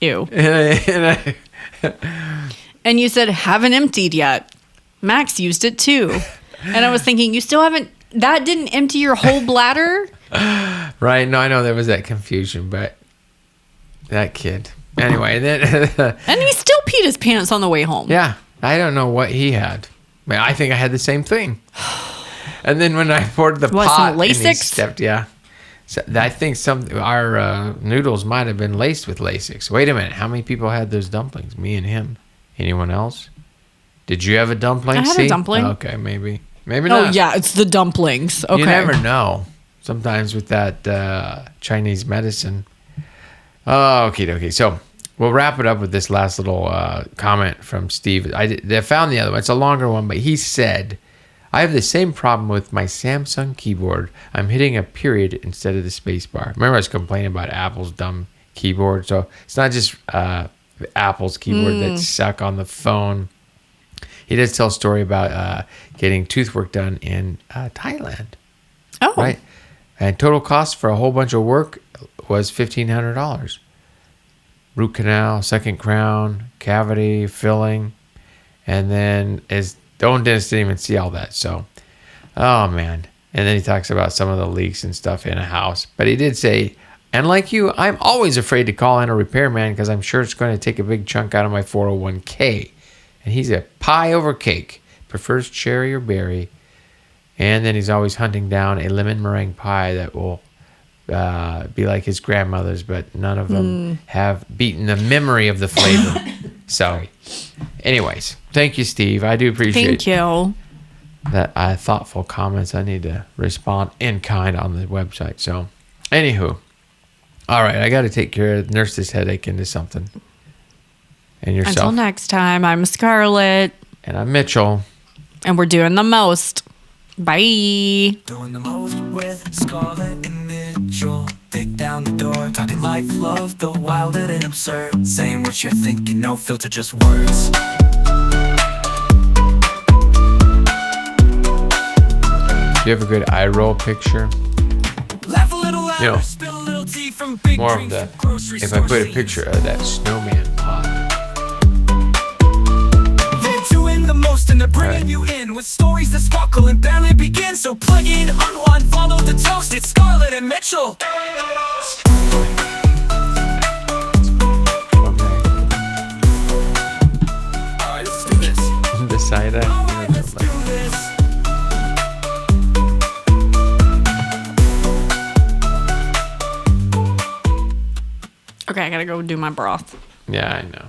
Ew. And you said, haven't emptied yet. Max used it too. And I was thinking, you still haven't, that didn't empty your whole bladder?
Right. No, I know there was that confusion, but that kid. Anyway, then
And he still peed his pants on the way home.
yeah, I don't know what he had. I mean, I think I had the same thing. And then when I poured the
What,
pot,
some
and he
Lasix?
stepped, yeah. So I think our noodles might have been laced with Lasix. Wait a minute, how many people had those dumplings? Me and him. Anyone else? Did you have a dumpling?
I had a dumpling.
Okay, maybe not.
Oh, yeah, it's the dumplings. Okay.
You never know. Sometimes with that Chinese medicine. Oh, okay. So we'll wrap it up with this last little comment from Steve. I found the other one. It's a longer one, but he said, I have the same problem with my Samsung keyboard. I'm hitting a period instead of the space bar. Remember I was complaining about Apple's dumb keyboard? So it's not just Apple's keyboard that suck on the phone. He does tell a story about getting tooth work done in Thailand.
Oh.
Right? And total cost for a whole bunch of work was $1,500. Root canal, second crown, cavity, filling, and then his own dentist didn't even see all that. So, oh man. And then he talks about some of the leaks and stuff in a house. But he did say, and like you, I'm always afraid to call in a repairman because I'm sure it's going to take a big chunk out of my 401k. And he's a pie over cake, prefers cherry or berry. And then he's always hunting down a lemon meringue pie that will be like his grandmother's, but none of them have beaten the memory of the flavor. So, anyways, thank you, Steve. I do appreciate
Thank you.
that thoughtful comments. I need to respond in kind on the website. So, anywho, all right, I got to take care of nurse this headache into something. And yourself.
Until next time, I'm Scarlet.
And I'm Mitchell.
And we're doing the most. Bye.
Doing the most with Scarlet and Mitchell. Dig down the door, talking life, love, the wild and absurd. Saying what you're thinking, no filter, just words.
Do you have a good eye roll picture?
Laugh a little louder,
You know,
spill a little tea from big
more of
dreams
the,
and grocery
if I
store
put a
scenes.
picture of that snowman pot.
They're doing the most and they're bringing you in with stories that sparkle and barely begin. So plug in, unwind, follow the toast. It's Scarlet and Mitchell. Alright, let's do this.
The side eye.
Alright, let's do this.
Okay, I gotta go do my broth.
Yeah, I know.